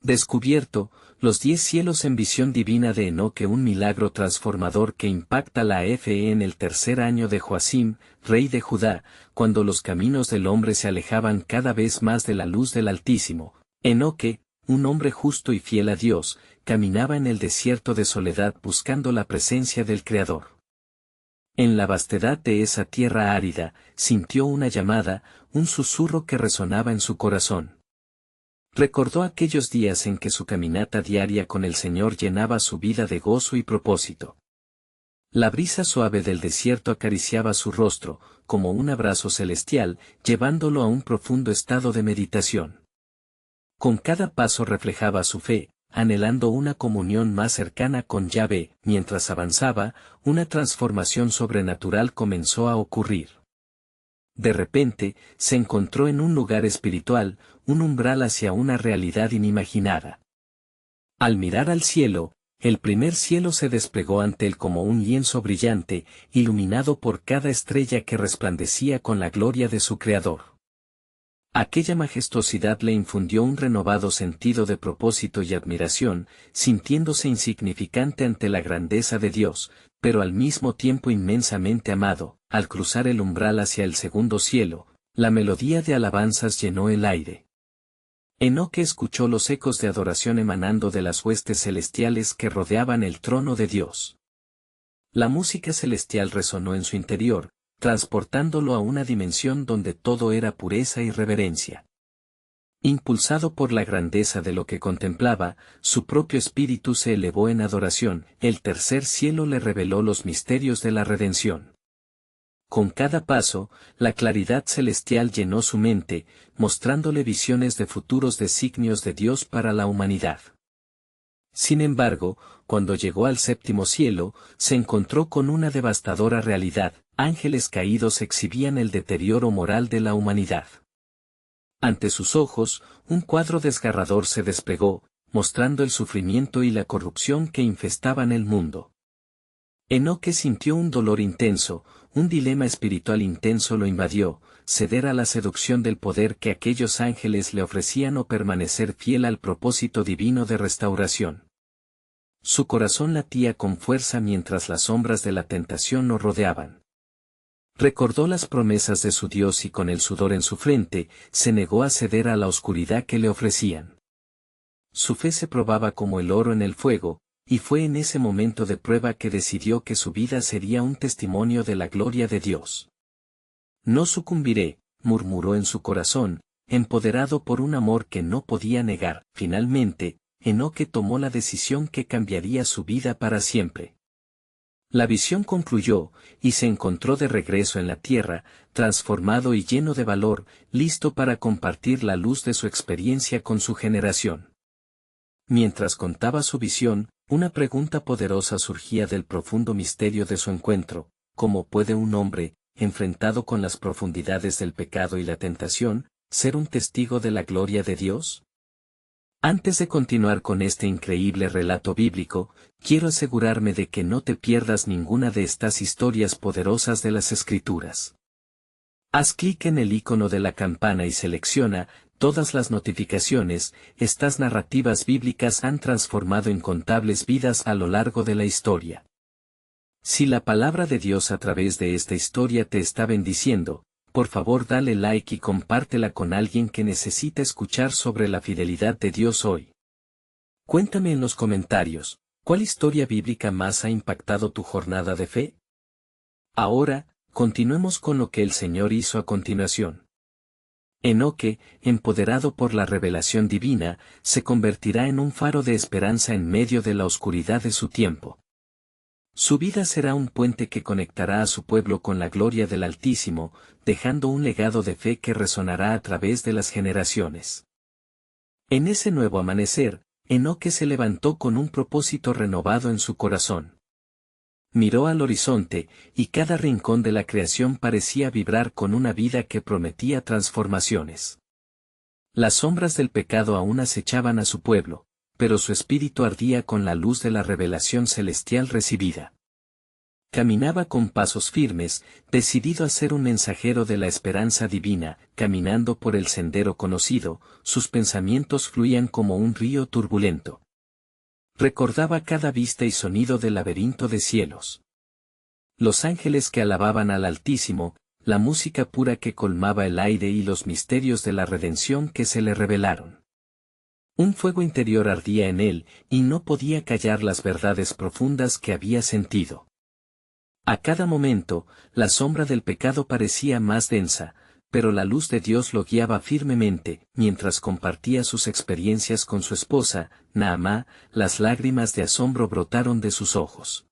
Descubierto, los 10 cielos en visión divina de Enoque, un milagro transformador que impacta la fe en el tercer año de Joacim, rey de Judá, cuando los caminos del hombre se alejaban cada vez más de la luz del Altísimo. Enoque, un hombre justo y fiel a Dios, caminaba en el desierto de soledad buscando la presencia del Creador. En la vastedad de esa tierra árida, sintió una llamada, un susurro que resonaba en su corazón. Recordó aquellos días en que su caminata diaria con el Señor llenaba su vida de gozo y propósito. La brisa suave del desierto acariciaba su rostro, como un abrazo celestial, llevándolo a un profundo estado de meditación. Con cada paso reflejaba su fe, anhelando una comunión más cercana con Yahvé. Mientras avanzaba, una transformación sobrenatural comenzó a ocurrir. De repente, se encontró en un lugar espiritual, un umbral hacia una realidad inimaginada. Al mirar al cielo, el primer cielo se desplegó ante él como un lienzo brillante, iluminado por cada estrella que resplandecía con la gloria de su Creador. Aquella majestuosidad le infundió un renovado sentido de propósito y admiración, sintiéndose insignificante ante la grandeza de Dios, pero al mismo tiempo inmensamente amado. Al cruzar el umbral hacia el segundo cielo, la melodía de alabanzas llenó el aire. Enoque escuchó los ecos de adoración emanando de las huestes celestiales que rodeaban el trono de Dios. La música celestial resonó en su interior, transportándolo a una dimensión donde todo era pureza y reverencia. Impulsado por la grandeza de lo que contemplaba, su propio espíritu se elevó en adoración. El tercer cielo le reveló los misterios de la redención. Con cada paso, la claridad celestial llenó su mente, mostrándole visiones de futuros designios de Dios para la humanidad. Sin embargo, cuando llegó al séptimo cielo, se encontró con una devastadora realidad: ángeles caídos exhibían el deterioro moral de la humanidad. Ante sus ojos, un cuadro desgarrador se desplegó, mostrando el sufrimiento y la corrupción que infestaban el mundo. Enoque sintió un dolor intenso, un dilema espiritual intenso lo invadió: ceder a la seducción del poder que aquellos ángeles le ofrecían o permanecer fiel al propósito divino de restauración. Su corazón latía con fuerza mientras las sombras de la tentación lo rodeaban. Recordó las promesas de su Dios y con el sudor en su frente, se negó a ceder a la oscuridad que le ofrecían. Su fe se probaba como el oro en el fuego, y fue en ese momento de prueba que decidió que su vida sería un testimonio de la gloria de Dios. No sucumbiré, murmuró en su corazón, empoderado por un amor que no podía negar. Finalmente, Enoque tomó la decisión que cambiaría su vida para siempre. La visión concluyó, y se encontró de regreso en la tierra, transformado y lleno de valor, listo para compartir la luz de su experiencia con su generación. Mientras contaba su visión, una pregunta poderosa surgía del profundo misterio de su encuentro: ¿cómo puede un hombre, enfrentado con las profundidades del pecado y la tentación, ser un testigo de la gloria de Dios? Antes de continuar con este increíble relato bíblico, quiero asegurarme de que no te pierdas ninguna de estas historias poderosas de las Escrituras. Haz clic en el icono de la campana y selecciona todas las notificaciones. Estas narrativas bíblicas han transformado incontables vidas a lo largo de la historia. Si la palabra de Dios a través de esta historia te está bendiciendo, por favor dale like y compártela con alguien que necesita escuchar sobre la fidelidad de Dios hoy. Cuéntame en los comentarios, ¿cuál historia bíblica más ha impactado tu jornada de fe? Ahora, continuemos con lo que el Señor hizo a continuación. Enoque, empoderado por la revelación divina, se convertirá en un faro de esperanza en medio de la oscuridad de su tiempo. Su vida será un puente que conectará a su pueblo con la gloria del Altísimo, dejando un legado de fe que resonará a través de las generaciones. En ese nuevo amanecer, Enoque se levantó con un propósito renovado en su corazón. Miró al horizonte, y cada rincón de la creación parecía vibrar con una vida que prometía transformaciones. Las sombras del pecado aún acechaban a su pueblo, pero su espíritu ardía con la luz de la revelación celestial recibida. Caminaba con pasos firmes, decidido a ser un mensajero de la esperanza divina. Caminando por el sendero conocido, sus pensamientos fluían como un río turbulento. Recordaba cada vista y sonido del laberinto de cielos. Los ángeles que alababan al Altísimo, la música pura que colmaba el aire y los misterios de la redención que se le revelaron. Un fuego interior ardía en él, y no podía callar las verdades profundas que había sentido. A cada momento, la sombra del pecado parecía más densa, pero la luz de Dios lo guiaba firmemente. Mientras compartía sus experiencias con su esposa, Naamá, las lágrimas de asombro brotaron de sus ojos.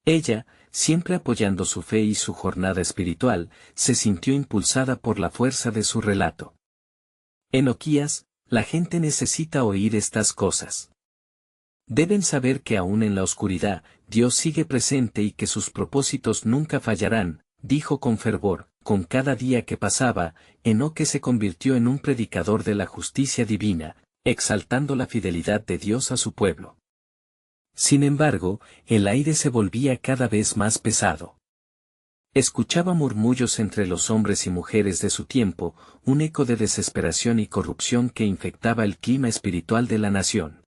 Ella, siempre apoyando su fe y su jornada espiritual, se sintió impulsada por la fuerza de su relato. Enoquías, la gente necesita oír estas cosas. Deben saber que aún en la oscuridad, Dios sigue presente y que sus propósitos nunca fallarán, dijo con fervor. Con cada día que pasaba, Enoque se convirtió en un predicador de la justicia divina, exaltando la fidelidad de Dios a su pueblo. Sin embargo, el aire se volvía cada vez más pesado. Escuchaba murmullos entre los hombres y mujeres de su tiempo, un eco de desesperación y corrupción que infectaba el clima espiritual de la nación.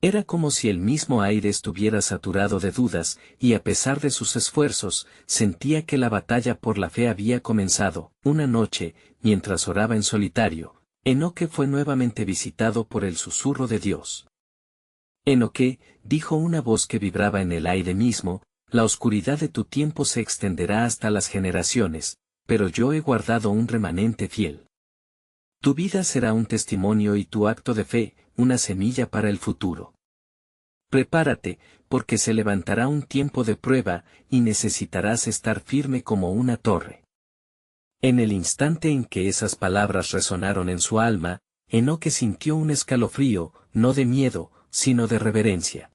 Era como si el mismo aire estuviera saturado de dudas, y a pesar de sus esfuerzos, sentía que la batalla por la fe había comenzado. Una noche, mientras oraba en solitario, Enoque fue nuevamente visitado por el susurro de Dios. Enoque, dijo una voz que vibraba en el aire mismo, la oscuridad de tu tiempo se extenderá hasta las generaciones, pero yo he guardado un remanente fiel. Tu vida será un testimonio y tu acto de fe, una semilla para el futuro. Prepárate, porque se levantará un tiempo de prueba, y necesitarás estar firme como una torre. En el instante en que esas palabras resonaron en su alma, Enoque sintió un escalofrío, no de miedo, sino de reverencia.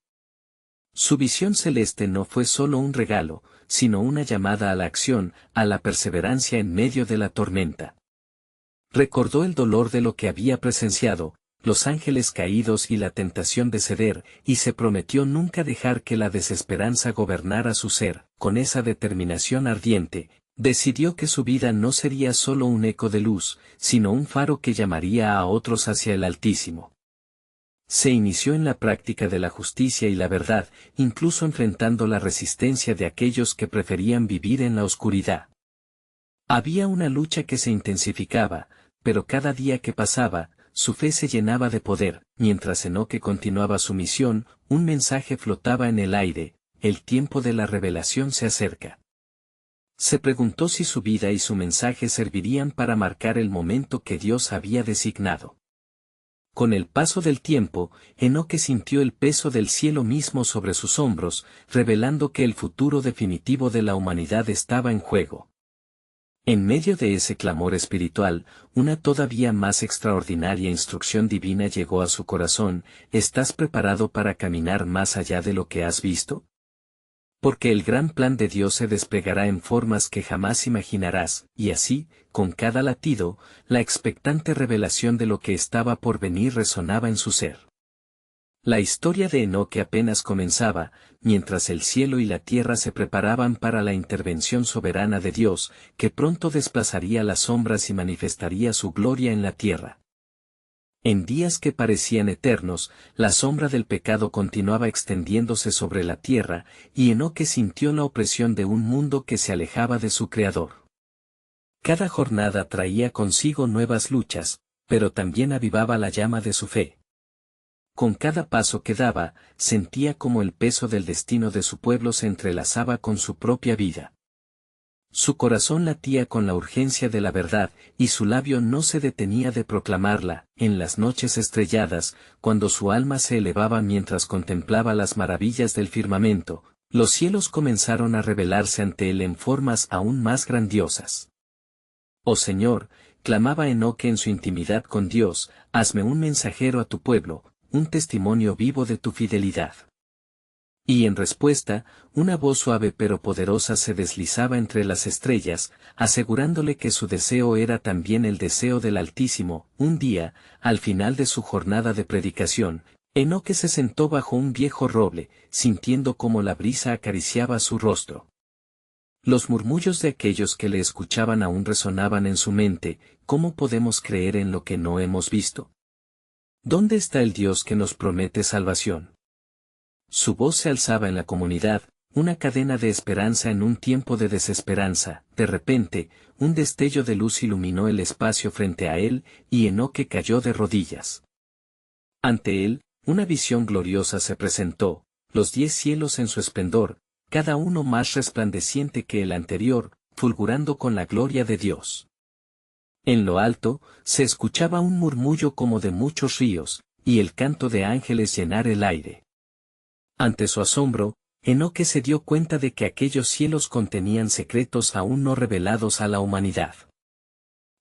Su visión celeste no fue solo un regalo, sino una llamada a la acción, a la perseverancia en medio de la tormenta. Recordó el dolor de lo que había presenciado, los ángeles caídos y la tentación de ceder, y se prometió nunca dejar que la desesperanza gobernara su ser. Con esa determinación ardiente, decidió que su vida no sería solo un eco de luz, sino un faro que llamaría a otros hacia el Altísimo. Se inició en la práctica de la justicia y la verdad, incluso enfrentando la resistencia de aquellos que preferían vivir en la oscuridad. Había una lucha que se intensificaba, pero cada día que pasaba, su fe se llenaba de poder. Mientras Enoque continuaba su misión, un mensaje flotaba en el aire: el tiempo de la revelación se acerca. Se preguntó si su vida y su mensaje servirían para marcar el momento que Dios había designado. Con el paso del tiempo, Enoque sintió el peso del cielo mismo sobre sus hombros, revelando que el futuro definitivo de la humanidad estaba en juego. En medio de ese clamor espiritual, una todavía más extraordinaria instrucción divina llegó a su corazón: ¿estás preparado para caminar más allá de lo que has visto? Porque el gran plan de Dios se desplegará en formas que jamás imaginarás, y así, con cada latido, la expectante revelación de lo que estaba por venir resonaba en su ser. La historia de Enoque apenas comenzaba, mientras el cielo y la tierra se preparaban para la intervención soberana de Dios, que pronto desplazaría las sombras y manifestaría su gloria en la tierra. En días que parecían eternos, la sombra del pecado continuaba extendiéndose sobre la tierra, y Enoque sintió la opresión de un mundo que se alejaba de su Creador. Cada jornada traía consigo nuevas luchas, pero también avivaba la llama de su fe. Con cada paso que daba, sentía como el peso del destino de su pueblo se entrelazaba con su propia vida. Su corazón latía con la urgencia de la verdad, y su labio no se detenía de proclamarla. En las noches estrelladas, cuando su alma se elevaba mientras contemplaba las maravillas del firmamento, los cielos comenzaron a revelarse ante él en formas aún más grandiosas. Oh Señor, clamaba Enoque en su intimidad con Dios, hazme un mensajero a tu pueblo, un testimonio vivo de tu fidelidad. Y en respuesta, una voz suave pero poderosa se deslizaba entre las estrellas, asegurándole que su deseo era también el deseo del Altísimo. Un día, al final de su jornada de predicación, Enoque se sentó bajo un viejo roble, sintiendo cómo la brisa acariciaba su rostro. Los murmullos de aquellos que le escuchaban aún resonaban en su mente. ¿Cómo podemos creer en lo que no hemos visto? ¿Dónde está el Dios que nos promete salvación? Su voz se alzaba en la comunidad, una cadena de esperanza en un tiempo de desesperanza. De repente, un destello de luz iluminó el espacio frente a él, y Enoque cayó de rodillas. Ante él, una visión gloriosa se presentó, los 10 cielos en su esplendor, cada uno más resplandeciente que el anterior, fulgurando con la gloria de Dios. En lo alto, se escuchaba un murmullo como de muchos ríos, y el canto de ángeles llenar el aire. Ante su asombro, Enoque se dio cuenta de que aquellos cielos contenían secretos aún no revelados a la humanidad.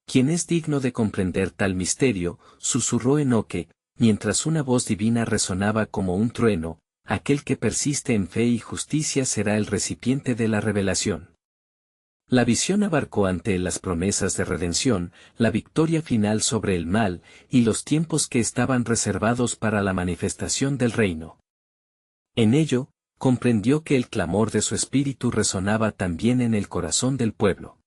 ¿Quién es digno de comprender tal misterio?, susurró Enoque, mientras una voz divina resonaba como un trueno. Aquel que persiste en fe y justicia será el recipiente de la revelación. La visión abarcó ante él las promesas de redención, la victoria final sobre el mal, y los tiempos que estaban reservados para la manifestación del reino. En ello, comprendió que el clamor de su espíritu resonaba también en el corazón del pueblo.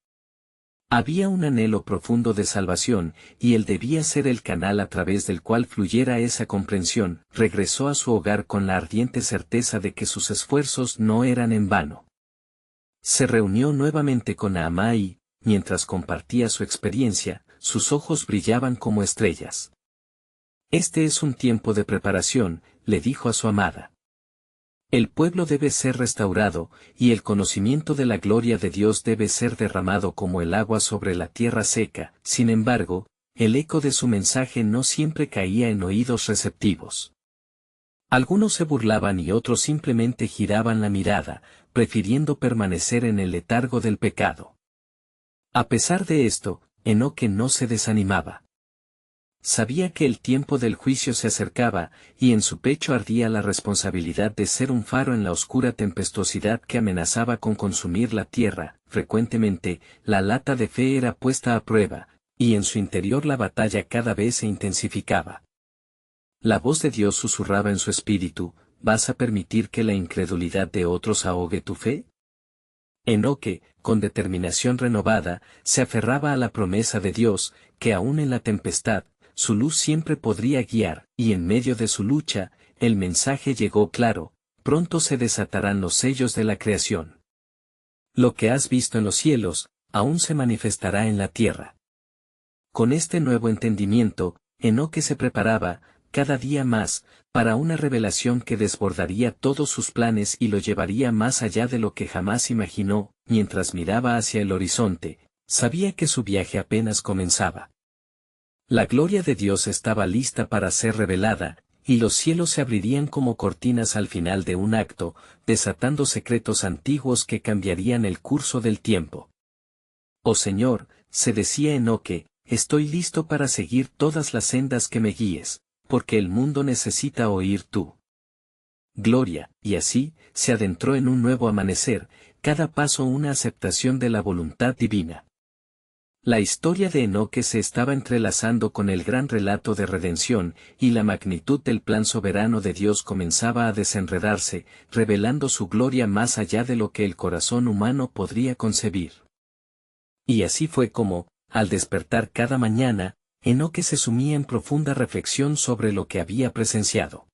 Había un anhelo profundo de salvación, y él debía ser el canal a través del cual fluyera esa comprensión. Regresó a su hogar con la ardiente certeza de que sus esfuerzos no eran en vano. Se reunió nuevamente con Naamá y, mientras compartía su experiencia, sus ojos brillaban como estrellas. Este es un tiempo de preparación, le dijo a su amada. El pueblo debe ser restaurado, y el conocimiento de la gloria de Dios debe ser derramado como el agua sobre la tierra seca. Sin embargo, el eco de su mensaje no siempre caía en oídos receptivos. Algunos se burlaban y otros simplemente giraban la mirada, prefiriendo permanecer en el letargo del pecado. A pesar de esto, Enoque no se desanimaba. Sabía que el tiempo del juicio se acercaba, y en su pecho ardía la responsabilidad de ser un faro en la oscura tempestuosidad que amenazaba con consumir la tierra. Frecuentemente, la lata de fe era puesta a prueba, y en su interior la batalla cada vez se intensificaba. La voz de Dios susurraba en su espíritu: ¿vas a permitir que la incredulidad de otros ahogue tu fe? Enoque, con determinación renovada, se aferraba a la promesa de Dios, que aún en la tempestad, su luz siempre podría guiar, y en medio de su lucha, el mensaje llegó claro: pronto se desatarán los sellos de la creación. Lo que has visto en los cielos, aún se manifestará en la tierra. Con este nuevo entendimiento, Enoque se preparaba, cada día más, para una revelación que desbordaría todos sus planes y lo llevaría más allá de lo que jamás imaginó. Mientras miraba hacia el horizonte, sabía que su viaje apenas comenzaba. La gloria de Dios estaba lista para ser revelada, y los cielos se abrirían como cortinas al final de un acto, desatando secretos antiguos que cambiarían el curso del tiempo. Oh Señor, se decía Enoque, estoy listo para seguir todas las sendas que me guíes, porque el mundo necesita oír tu gloria. Y así, se adentró en un nuevo amanecer, cada paso una aceptación de la voluntad divina. La historia de Enoque se estaba entrelazando con el gran relato de redención, y la magnitud del plan soberano de Dios comenzaba a desenredarse, revelando su gloria más allá de lo que el corazón humano podría concebir. Y así fue como, al despertar cada mañana, Enoque se sumía en profunda reflexión sobre lo que había presenciado.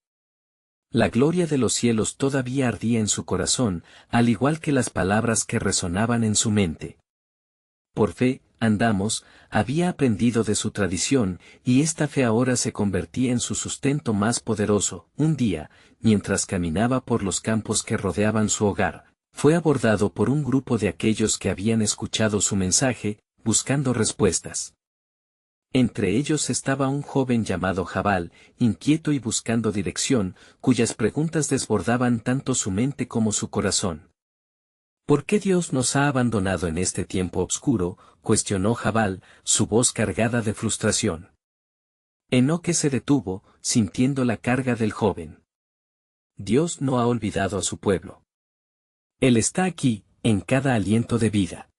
La gloria de los cielos todavía ardía en su corazón, al igual que las palabras que resonaban en su mente. Por fe, andamos, había aprendido de su tradición, y esta fe ahora se convertía en su sustento más poderoso. Un día, mientras caminaba por los campos que rodeaban su hogar, fue abordado por un grupo de aquellos que habían escuchado su mensaje, buscando respuestas. Entre ellos estaba un joven llamado Jabal, inquieto y buscando dirección, cuyas preguntas desbordaban tanto su mente como su corazón. ¿Por qué Dios nos ha abandonado en este tiempo oscuro?, cuestionó Jabal, su voz cargada de frustración. Enoque se detuvo, sintiendo la carga del joven. Dios no ha olvidado a su pueblo. Él está aquí, en cada aliento de vida.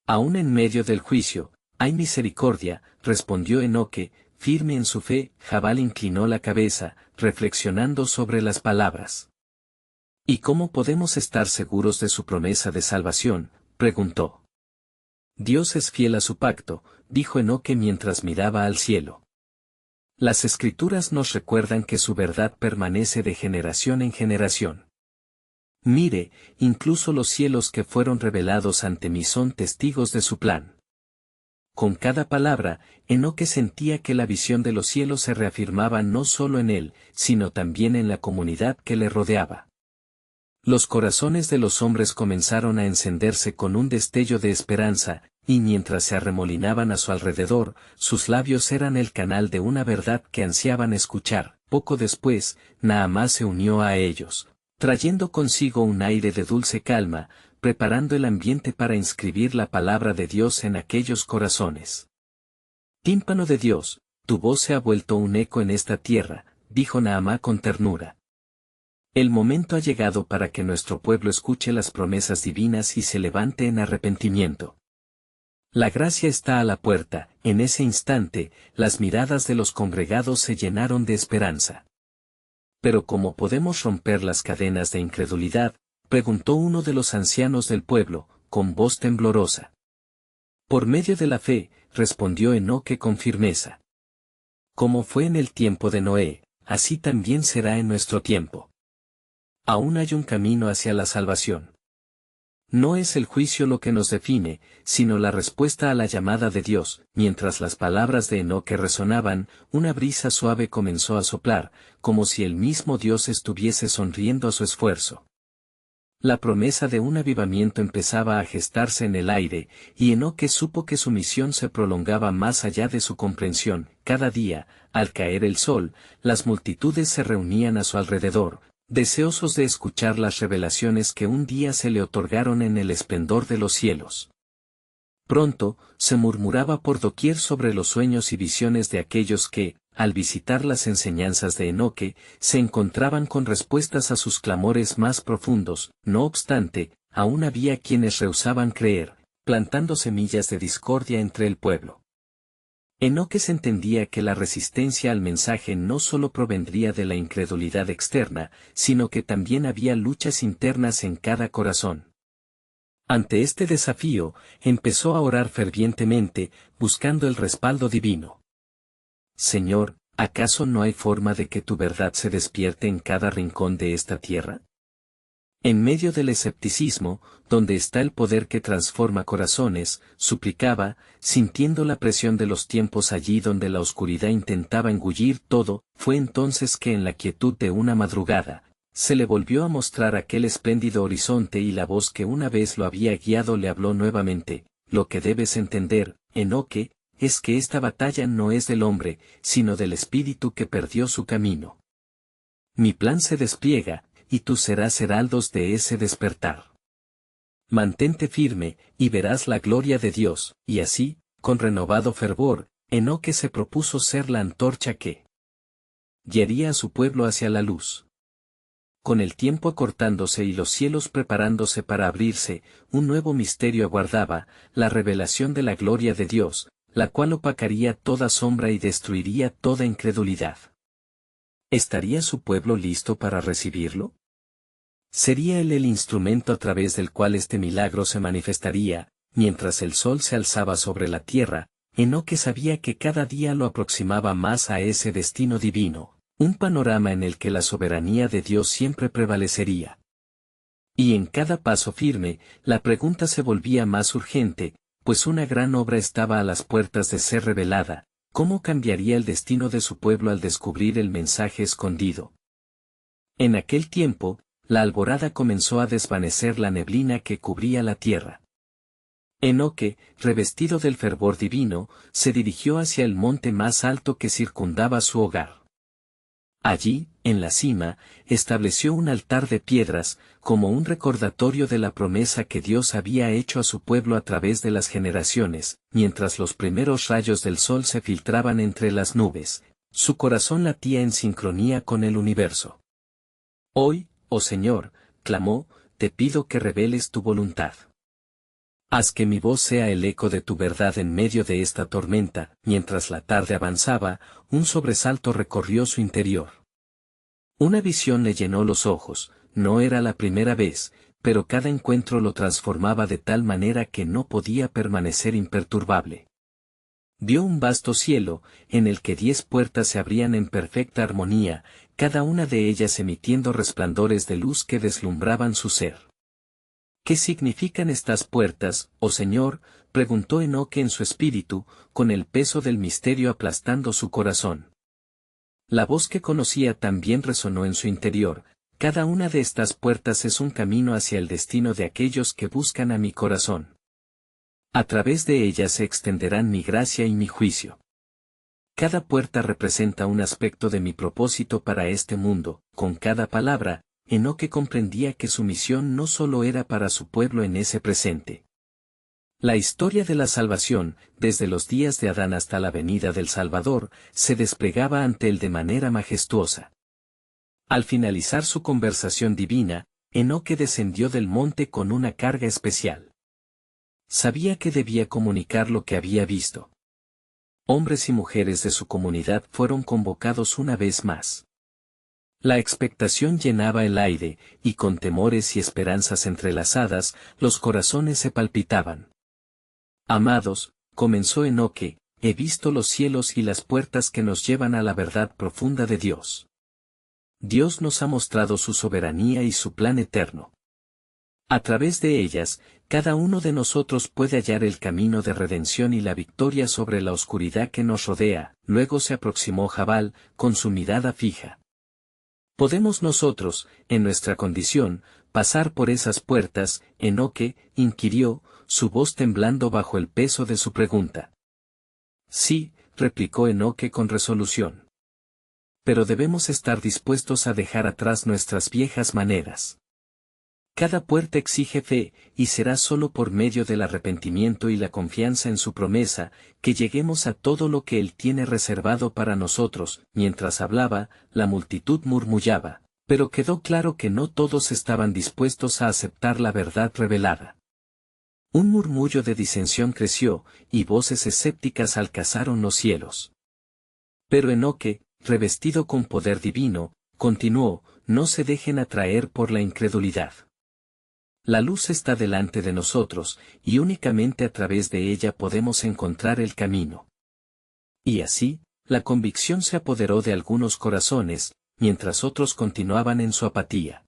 Aún en medio del juicio, hay misericordia, respondió Enoque, firme en su fe, Jabal inclinó la cabeza, reflexionando sobre las palabras. ¿Y cómo podemos estar seguros de su promesa de salvación?, preguntó. Dios es fiel a su pacto, dijo Enoque mientras miraba al cielo. Las Escrituras nos recuerdan que su verdad permanece de generación en generación. Mire, incluso los cielos que fueron revelados ante mí son testigos de su plan. Con cada palabra, Enoque sentía que la visión de los cielos se reafirmaba no solo en él, sino también en la comunidad que le rodeaba. Los corazones de los hombres comenzaron a encenderse con un destello de esperanza, y mientras se arremolinaban a su alrededor, sus labios eran el canal de una verdad que ansiaban escuchar. Poco después, Naamán se unió a ellos, trayendo consigo un aire de dulce calma, preparando el ambiente para inscribir la palabra de Dios en aquellos corazones. Tímpano de Dios, tu voz se ha vuelto un eco en esta tierra, dijo Naamán con ternura. El momento ha llegado para que nuestro pueblo escuche las promesas divinas y se levante en arrepentimiento. La gracia está a la puerta. En ese instante, las miradas de los congregados se llenaron de esperanza. ¿Pero cómo podemos romper las cadenas de incredulidad?, preguntó uno de los ancianos del pueblo, con voz temblorosa. Por medio de la fe, respondió Enoque con firmeza. Como fue en el tiempo de Noé, así también será en nuestro tiempo. Aún hay un camino hacia la salvación. No es el juicio lo que nos define, sino la respuesta a la llamada de Dios. Mientras las palabras de Enoque resonaban, una brisa suave comenzó a soplar, como si el mismo Dios estuviese sonriendo a su esfuerzo. La promesa de un avivamiento empezaba a gestarse en el aire, y Enoque supo que su misión se prolongaba más allá de su comprensión. Cada día, al caer el sol, las multitudes se reunían a su alrededor, deseosos de escuchar las revelaciones que un día se le otorgaron en el esplendor de los cielos. Pronto, se murmuraba por doquier sobre los sueños y visiones de aquellos que, al visitar las enseñanzas de Enoque, se encontraban con respuestas a sus clamores más profundos. No obstante, aún había quienes rehusaban creer, plantando semillas de discordia entre el pueblo. Enoque entendía que la resistencia al mensaje no solo provendría de la incredulidad externa, sino que también había luchas internas en cada corazón. Ante este desafío, empezó a orar fervientemente, buscando el respaldo divino. Señor, ¿acaso no hay forma de que tu verdad se despierte en cada rincón de esta tierra? En medio del escepticismo, donde está el poder que transforma corazones, suplicaba, sintiendo la presión de los tiempos allí donde la oscuridad intentaba engullir todo. Fue entonces que en la quietud de una madrugada, se le volvió a mostrar aquel espléndido horizonte y la voz que una vez lo había guiado le habló nuevamente. Lo que debes entender, Enoque, es que esta batalla no es del hombre, sino del espíritu que perdió su camino. Mi plan se despliega, y tú serás heraldos de ese despertar. Mantente firme, y verás la gloria de Dios. Y así, con renovado fervor, Enoque se propuso ser la antorcha que guiaría a su pueblo hacia la luz. Con el tiempo acortándose y los cielos preparándose para abrirse, un nuevo misterio aguardaba, la revelación de la gloria de Dios, la cual opacaría toda sombra y destruiría toda incredulidad. ¿Estaría su pueblo listo para recibirlo? ¿Sería él el instrumento a través del cual este milagro se manifestaría? Mientras el sol se alzaba sobre la tierra, Enoque sabía que cada día lo aproximaba más a ese destino divino, un panorama en el que la soberanía de Dios siempre prevalecería. Y en cada paso firme, la pregunta se volvía más urgente, pues una gran obra estaba a las puertas de ser revelada. ¿Cómo cambiaría el destino de su pueblo al descubrir el mensaje escondido? En aquel tiempo, la alborada comenzó a desvanecer la neblina que cubría la tierra. Enoque, revestido del fervor divino, se dirigió hacia el monte más alto que circundaba su hogar. Allí, en la cima, estableció un altar de piedras, como un recordatorio de la promesa que Dios había hecho a su pueblo a través de las generaciones. Mientras los primeros rayos del sol se filtraban entre las nubes, su corazón latía en sincronía con el universo. Hoy, oh Señor, clamó, te pido que reveles tu voluntad. Haz que mi voz sea el eco de tu verdad en medio de esta tormenta. Mientras la tarde avanzaba, un sobresalto recorrió su interior. Una visión le llenó los ojos. No era la primera vez, pero cada encuentro lo transformaba de tal manera que no podía permanecer imperturbable. Vio un vasto cielo, en el que 10 puertas se abrían en perfecta armonía, cada una de ellas emitiendo resplandores de luz que deslumbraban su ser. ¿Qué significan estas puertas, oh Señor?, preguntó Enoque en su espíritu, con el peso del misterio aplastando su corazón. La voz que conocía también resonó en su interior. Cada una de estas puertas es un camino hacia el destino de aquellos que buscan a mi corazón. A través de ellas se extenderán mi gracia y mi juicio. Cada puerta representa un aspecto de mi propósito para este mundo. Con cada palabra, Enoque comprendía que su misión no solo era para su pueblo en ese presente. La historia de la salvación, desde los días de Adán hasta la venida del Salvador, se desplegaba ante él de manera majestuosa. Al finalizar su conversación divina, Enoque descendió del monte con una carga especial. Sabía que debía comunicar lo que había visto. Hombres y mujeres de su comunidad fueron convocados una vez más. La expectación llenaba el aire, y con temores y esperanzas entrelazadas, los corazones se palpitaban. Amados, comenzó Enoque, he visto los cielos y las puertas que nos llevan a la verdad profunda de Dios. Dios nos ha mostrado su soberanía y su plan eterno. A través de ellas, cada uno de nosotros puede hallar el camino de redención y la victoria sobre la oscuridad que nos rodea. Luego se aproximó Jabal, con su mirada fija. ¿Podemos nosotros, en nuestra condición, pasar por esas puertas? Enoque inquirió, su voz temblando bajo el peso de su pregunta. Sí, replicó Enoque con resolución. Pero debemos estar dispuestos a dejar atrás nuestras viejas maneras. Cada puerta exige fe, y será solo por medio del arrepentimiento y la confianza en su promesa, que lleguemos a todo lo que Él tiene reservado para nosotros. Mientras hablaba, la multitud murmullaba, pero quedó claro que no todos estaban dispuestos a aceptar la verdad revelada. Un murmullo de disensión creció, y voces escépticas alcanzaron los cielos. Pero Enoque, revestido con poder divino, continuó, no se dejen atraer por la incredulidad. La luz está delante de nosotros, y únicamente a través de ella podemos encontrar el camino. Y así, la convicción se apoderó de algunos corazones, mientras otros continuaban en su apatía.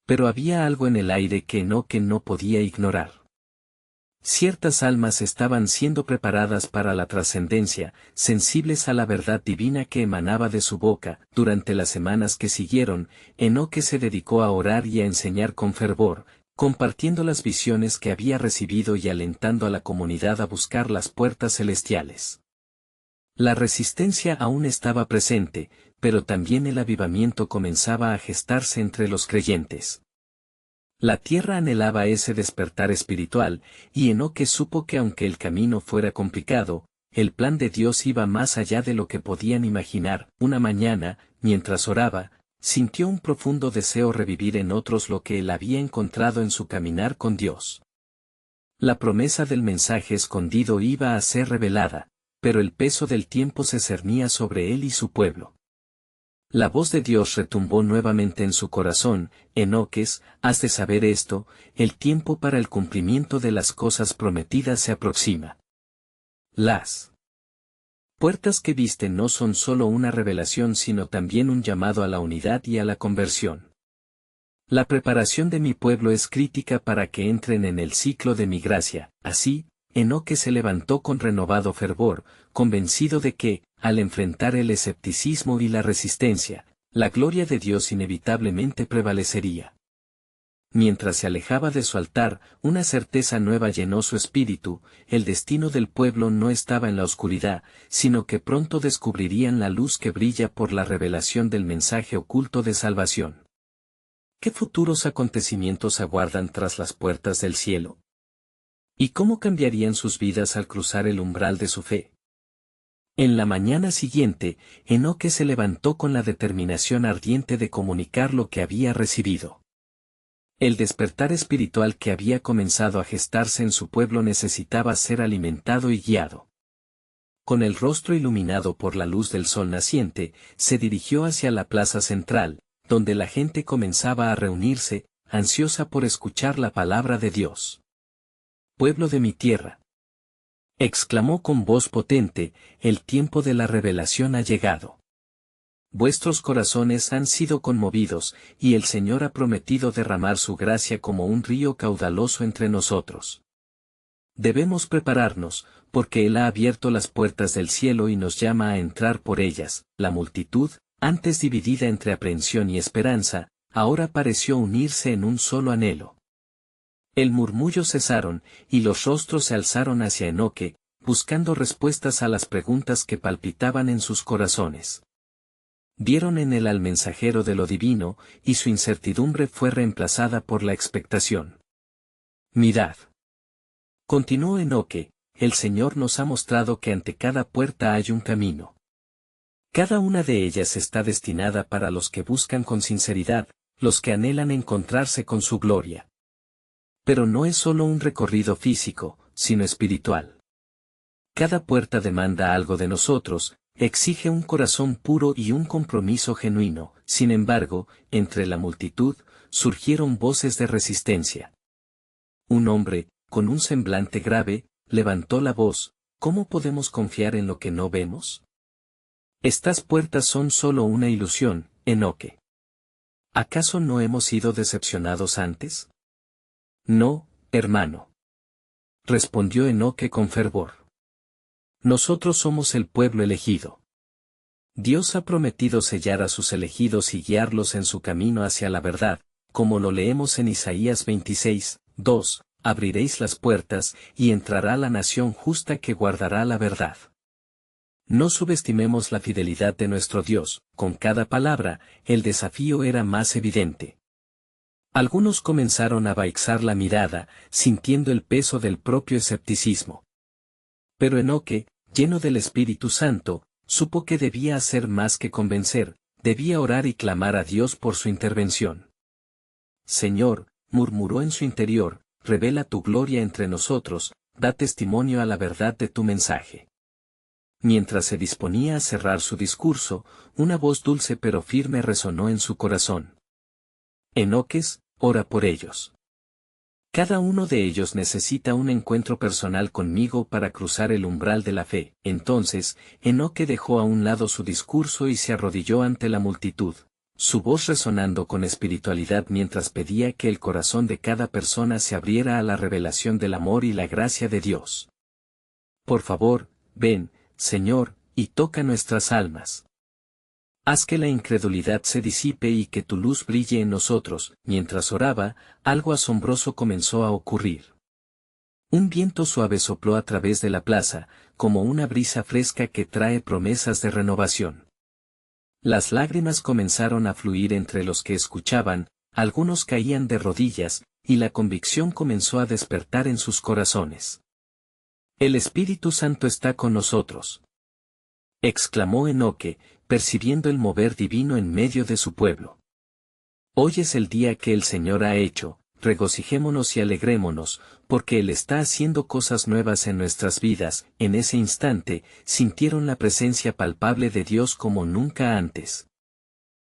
Pero había algo en el aire que Enoque no podía ignorar. Ciertas almas estaban siendo preparadas para la trascendencia, sensibles a la verdad divina que emanaba de su boca. Durante las semanas que siguieron, Enoque se dedicó a orar y a enseñar con fervor, compartiendo las visiones que había recibido y alentando a la comunidad a buscar las puertas celestiales. La resistencia aún estaba presente, pero también el avivamiento comenzaba a gestarse entre los creyentes. La tierra anhelaba ese despertar espiritual, y Enoque supo que aunque el camino fuera complicado, el plan de Dios iba más allá de lo que podían imaginar. Una mañana, mientras oraba, sintió un profundo deseo revivir en otros lo que él había encontrado en su caminar con Dios. La promesa del mensaje escondido iba a ser revelada, pero el peso del tiempo se cernía sobre él y su pueblo. La voz de Dios retumbó nuevamente en su corazón: Enoques, has de saber esto, el tiempo para el cumplimiento de las cosas prometidas se aproxima. Las puertas que viste no son solo una revelación sino también un llamado a la unidad y a la conversión. La preparación de mi pueblo es crítica para que entren en el ciclo de mi gracia. Así, Enoque se levantó con renovado fervor, convencido de que, al enfrentar el escepticismo y la resistencia, la gloria de Dios inevitablemente prevalecería. Mientras se alejaba de su altar, una certeza nueva llenó su espíritu: el destino del pueblo no estaba en la oscuridad, sino que pronto descubrirían la luz que brilla por la revelación del mensaje oculto de salvación. ¿Qué futuros acontecimientos aguardan tras las puertas del cielo? ¿Y cómo cambiarían sus vidas al cruzar el umbral de su fe? En la mañana siguiente, Enoque se levantó con la determinación ardiente de comunicar lo que había recibido. El despertar espiritual que había comenzado a gestarse en su pueblo necesitaba ser alimentado y guiado. Con el rostro iluminado por la luz del sol naciente, se dirigió hacia la plaza central, donde la gente comenzaba a reunirse, ansiosa por escuchar la palabra de Dios. «Pueblo de mi tierra», exclamó con voz potente, «el tiempo de la revelación ha llegado. Vuestros corazones han sido conmovidos, y el Señor ha prometido derramar su gracia como un río caudaloso entre nosotros. Debemos prepararnos, porque Él ha abierto las puertas del cielo y nos llama a entrar por ellas». La multitud, antes dividida entre aprehensión y esperanza, ahora pareció unirse en un solo anhelo. El murmullo cesaron, y los rostros se alzaron hacia Enoque, buscando respuestas a las preguntas que palpitaban en sus corazones. Vieron en él al mensajero de lo divino, y su incertidumbre fue reemplazada por la expectación. «Mirad», continuó Enoque, «el Señor nos ha mostrado que ante cada puerta hay un camino. Cada una de ellas está destinada para los que buscan con sinceridad, los que anhelan encontrarse con su gloria. Pero no es solo un recorrido físico, sino espiritual. Cada puerta demanda algo de nosotros, exige un corazón puro y un compromiso genuino. Sin embargo, entre la multitud, surgieron voces de resistencia. Un hombre, con un semblante grave, levantó la voz: «¿Cómo podemos confiar en lo que no vemos? Estas puertas son solo una ilusión, Enoque. ¿Acaso no hemos sido decepcionados antes?» «No, hermano», respondió Enoque con fervor. «Nosotros somos el pueblo elegido. Dios ha prometido sellar a sus elegidos y guiarlos en su camino hacia la verdad, como lo leemos en Isaías 26, 2, abriréis las puertas, y entrará la nación justa que guardará la verdad». No subestimemos la fidelidad de nuestro Dios. Con cada palabra, el desafío era más evidente. Algunos comenzaron a baixar la mirada, sintiendo el peso del propio escepticismo. Pero Enoque, lleno del Espíritu Santo, supo que debía hacer más que convencer, debía orar y clamar a Dios por su intervención. «Señor», murmuró en su interior, «revela tu gloria entre nosotros, da testimonio a la verdad de tu mensaje». Mientras se disponía a cerrar su discurso, una voz dulce pero firme resonó en su corazón. «Enoques, ora por ellos. Cada uno de ellos necesita un encuentro personal conmigo para cruzar el umbral de la fe». Entonces, Enoque dejó a un lado su discurso y se arrodilló ante la multitud, su voz resonando con espiritualidad mientras pedía que el corazón de cada persona se abriera a la revelación del amor y la gracia de Dios. «Por favor, ven, Señor, y toca nuestras almas. Haz que la incredulidad se disipe y que tu luz brille en nosotros». Mientras oraba, algo asombroso comenzó a ocurrir. Un viento suave sopló a través de la plaza, como una brisa fresca que trae promesas de renovación. Las lágrimas comenzaron a fluir entre los que escuchaban, algunos caían de rodillas, y la convicción comenzó a despertar en sus corazones. «El Espíritu Santo está con nosotros», exclamó Enoque, percibiendo el mover divino en medio de su pueblo. «Hoy es el día que el Señor ha hecho, regocijémonos y alegrémonos, porque Él está haciendo cosas nuevas en nuestras vidas». En ese instante, sintieron la presencia palpable de Dios como nunca antes.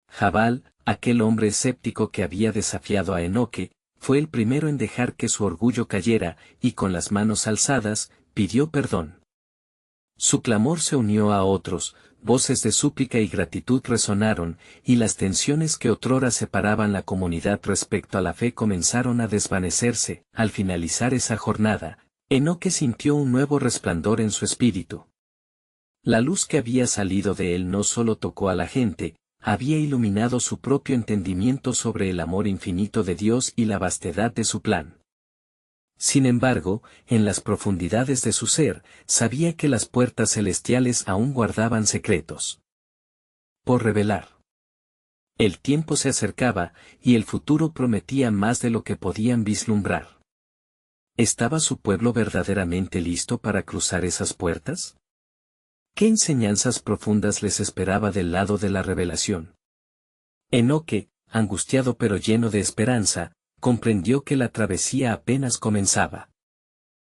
Jabal, aquel hombre escéptico que había desafiado a Enoque, fue el primero en dejar que su orgullo cayera, y con las manos alzadas, pidió perdón. Su clamor se unió a otros, voces de súplica y gratitud resonaron, y las tensiones que otrora separaban la comunidad respecto a la fe comenzaron a desvanecerse. Al finalizar esa jornada, Enoque sintió un nuevo resplandor en su espíritu. La luz que había salido de él no solo tocó a la gente, había iluminado su propio entendimiento sobre el amor infinito de Dios y la vastedad de su plan. Sin embargo, en las profundidades de su ser, sabía que las puertas celestiales aún guardaban secretos por revelar. El tiempo se acercaba, y el futuro prometía más de lo que podían vislumbrar. ¿Estaba su pueblo verdaderamente listo para cruzar esas puertas? ¿Qué enseñanzas profundas les esperaba del lado de la revelación? Enoque, angustiado pero lleno de esperanza, comprendió que la travesía apenas comenzaba.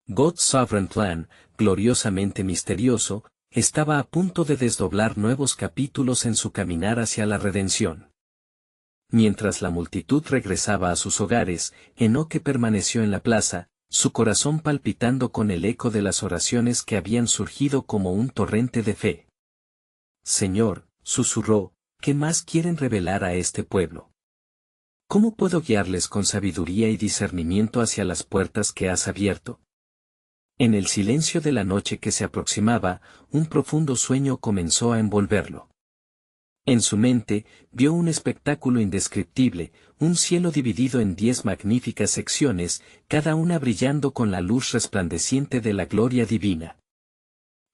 God's Sovereign Plan, gloriosamente misterioso, estaba a punto de desdoblar nuevos capítulos en su caminar hacia la redención. Mientras la multitud regresaba a sus hogares, Enoque permaneció en la plaza, su corazón palpitando con el eco de las oraciones que habían surgido como un torrente de fe. Señor, susurró, ¿qué más quieren revelar a este pueblo? ¿Cómo puedo guiarles con sabiduría y discernimiento hacia las puertas que has abierto? En el silencio de la noche que se aproximaba, un profundo sueño comenzó a envolverlo. En su mente, vio un espectáculo indescriptible, un cielo dividido en 10 magníficas secciones, cada una brillando con la luz resplandeciente de la gloria divina.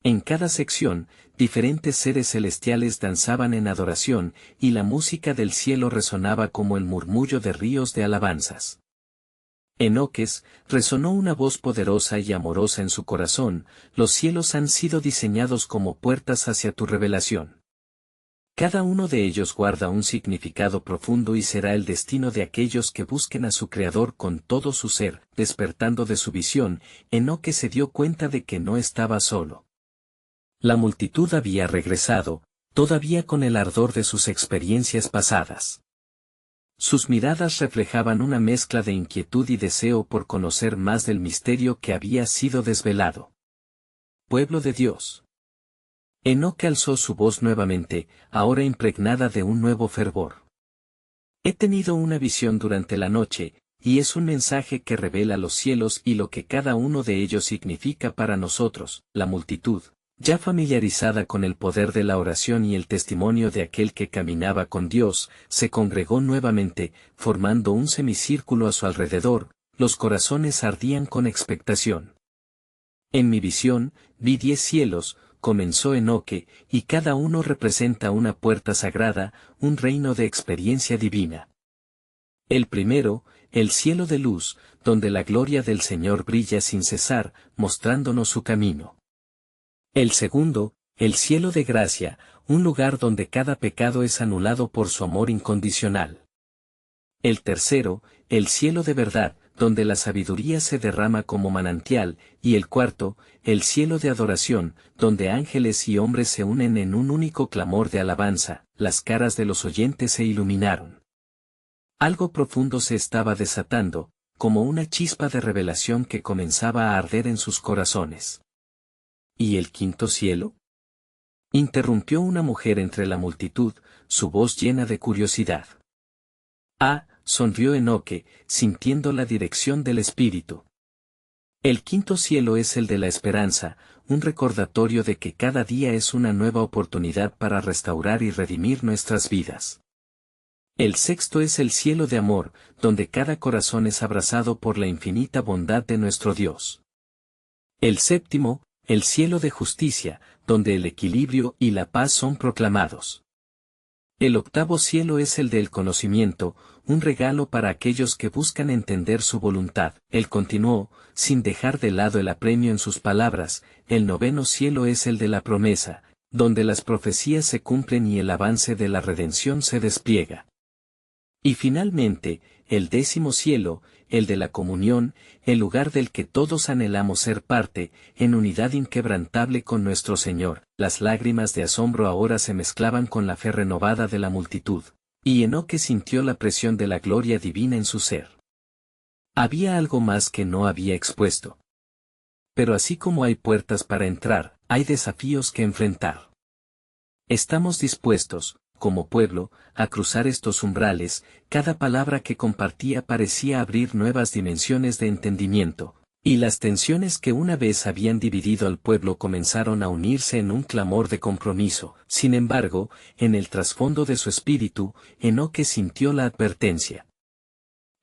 En cada sección, diferentes seres celestiales danzaban en adoración, y la música del cielo resonaba como el murmullo de ríos de alabanzas. Enoques, resonó una voz poderosa y amorosa en su corazón, los cielos han sido diseñados como puertas hacia tu revelación. Cada uno de ellos guarda un significado profundo y será el destino de aquellos que busquen a su Creador con todo su ser. Despertando de su visión, Enoque se dio cuenta de que no estaba solo. La multitud había regresado, todavía con el ardor de sus experiencias pasadas. Sus miradas reflejaban una mezcla de inquietud y deseo por conocer más del misterio que había sido desvelado. Pueblo de Dios. Enoque alzó su voz nuevamente, ahora impregnada de un nuevo fervor. He tenido una visión durante la noche, y es un mensaje que revela los cielos y lo que cada uno de ellos significa para nosotros, la multitud. Ya familiarizada con el poder de la oración y el testimonio de aquel que caminaba con Dios, se congregó nuevamente, formando un semicírculo a su alrededor, los corazones ardían con expectación. En mi visión, vi 10 cielos, comenzó Enoque, y cada uno representa una puerta sagrada, un reino de experiencia divina. El primero, el cielo de luz, donde la gloria del Señor brilla sin cesar, mostrándonos su camino. El segundo, el cielo de gracia, un lugar donde cada pecado es anulado por su amor incondicional. El tercero, el cielo de verdad, donde la sabiduría se derrama como manantial, y el cuarto, el cielo de adoración, donde ángeles y hombres se unen en un único clamor de alabanza. Las caras de los oyentes se iluminaron. Algo profundo se estaba desatando, como una chispa de revelación que comenzaba a arder en sus corazones. ¿Y el quinto cielo? Interrumpió una mujer entre la multitud, su voz llena de curiosidad. Sonrió Enoque, sintiendo la dirección del Espíritu. El quinto cielo es el de la esperanza, un recordatorio de que cada día es una nueva oportunidad para restaurar y redimir nuestras vidas. El sexto es el cielo de amor, donde cada corazón es abrazado por la infinita bondad de nuestro Dios. El séptimo, el cielo de justicia, donde el equilibrio y la paz son proclamados. El octavo cielo es el del conocimiento, un regalo para aquellos que buscan entender su voluntad. Él continuó, sin dejar de lado el apremio en sus palabras, el noveno cielo es el de la promesa, donde las profecías se cumplen y el avance de la redención se despliega. Y finalmente, el décimo cielo, el de la comunión, el lugar del que todos anhelamos ser parte, en unidad inquebrantable con nuestro Señor. Las lágrimas de asombro ahora se mezclaban con la fe renovada de la multitud, y Enoque sintió la presión de la gloria divina en su ser. Había algo más que no había expuesto. Pero así como hay puertas para entrar, hay desafíos que enfrentar. Estamos dispuestos, como pueblo, a cruzar estos umbrales. Cada palabra que compartía parecía abrir nuevas dimensiones de entendimiento, y las tensiones que una vez habían dividido al pueblo comenzaron a unirse en un clamor de compromiso. Sin embargo, en el trasfondo de su espíritu, Enoque sintió la advertencia.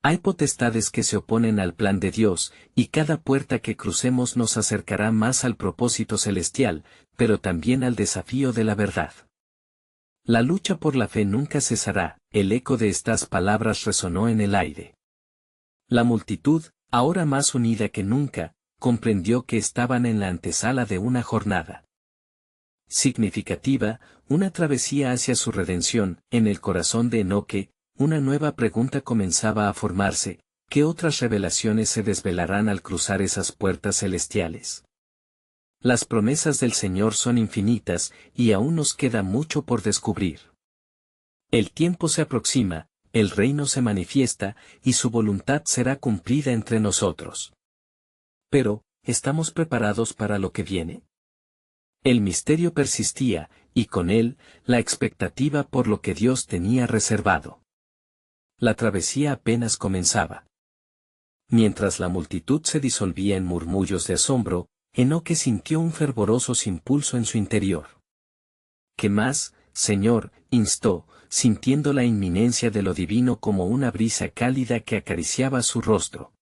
Hay potestades que se oponen al plan de Dios, y cada puerta que crucemos nos acercará más al propósito celestial, pero también al desafío de la verdad. La lucha por la fe nunca cesará. El eco de estas palabras resonó en el aire. La multitud, ahora más unida que nunca, comprendió que estaban en la antesala de una jornada significativa, una travesía hacia su redención. En el corazón de Enoque, una nueva pregunta comenzaba a formarse: ¿Qué otras revelaciones se desvelarán al cruzar esas puertas celestiales? Las promesas del Señor son infinitas, y aún nos queda mucho por descubrir. El tiempo se aproxima, el reino se manifiesta, y su voluntad será cumplida entre nosotros. Pero, ¿estamos preparados para lo que viene? El misterio persistía, y con él, la expectativa por lo que Dios tenía reservado. La travesía apenas comenzaba. Mientras la multitud se disolvía en murmullos de asombro, Enoque sintió un fervoroso impulso en su interior. ¿Qué más, Señor?, instó, sintiendo la inminencia de lo divino como una brisa cálida que acariciaba su rostro.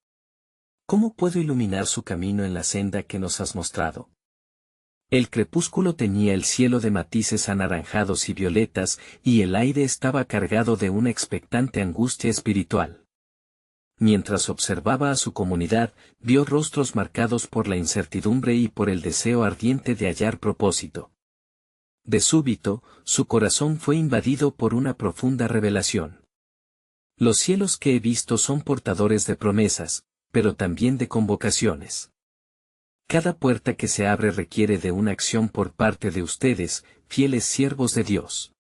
¿Cómo puedo iluminar su camino en la senda que nos has mostrado? El crepúsculo teñía el cielo de matices anaranjados y violetas, y el aire estaba cargado de una expectante angustia espiritual. Mientras observaba a su comunidad, vio rostros marcados por la incertidumbre y por el deseo ardiente de hallar propósito. De súbito, su corazón fue invadido por una profunda revelación. Los cielos que he visto son portadores de promesas, pero también de convocaciones. Cada puerta que se abre requiere de una acción por parte de ustedes, fieles siervos de Dios.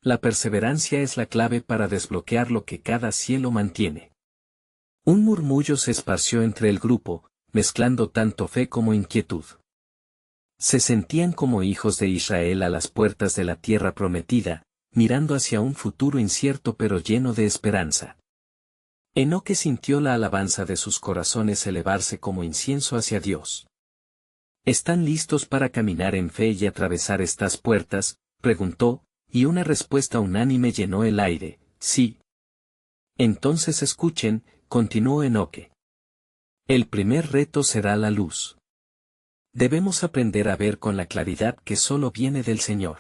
La perseverancia es la clave para desbloquear lo que cada cielo mantiene. Un murmullo se esparció entre el grupo, mezclando tanto fe como inquietud. Se sentían como hijos de Israel a las puertas de la tierra prometida, mirando hacia un futuro incierto pero lleno de esperanza. Enoque sintió la alabanza de sus corazones elevarse como incienso hacia Dios. ¿Están listos para caminar en fe y atravesar estas puertas?, preguntó, y una respuesta unánime llenó el aire: sí. Entonces escuchen, continuó Enoque. El primer reto será la luz. Debemos aprender a ver con la claridad que solo viene del Señor.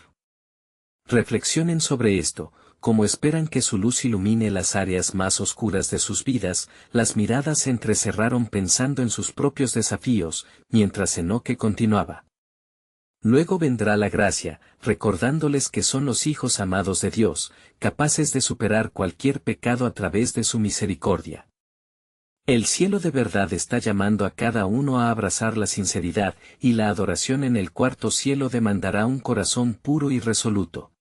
Reflexionen sobre esto. Como esperan que su luz ilumine las áreas más oscuras de sus vidas, las miradas se entrecerraron pensando en sus propios desafíos, mientras Enoque continuaba. Luego vendrá la gracia, recordándoles que son los hijos amados de Dios, capaces de superar cualquier pecado a través de su misericordia. El cielo de verdad está llamando a cada uno a abrazar la sinceridad, y la adoración en el cuarto cielo demandará un corazón puro y resoluto.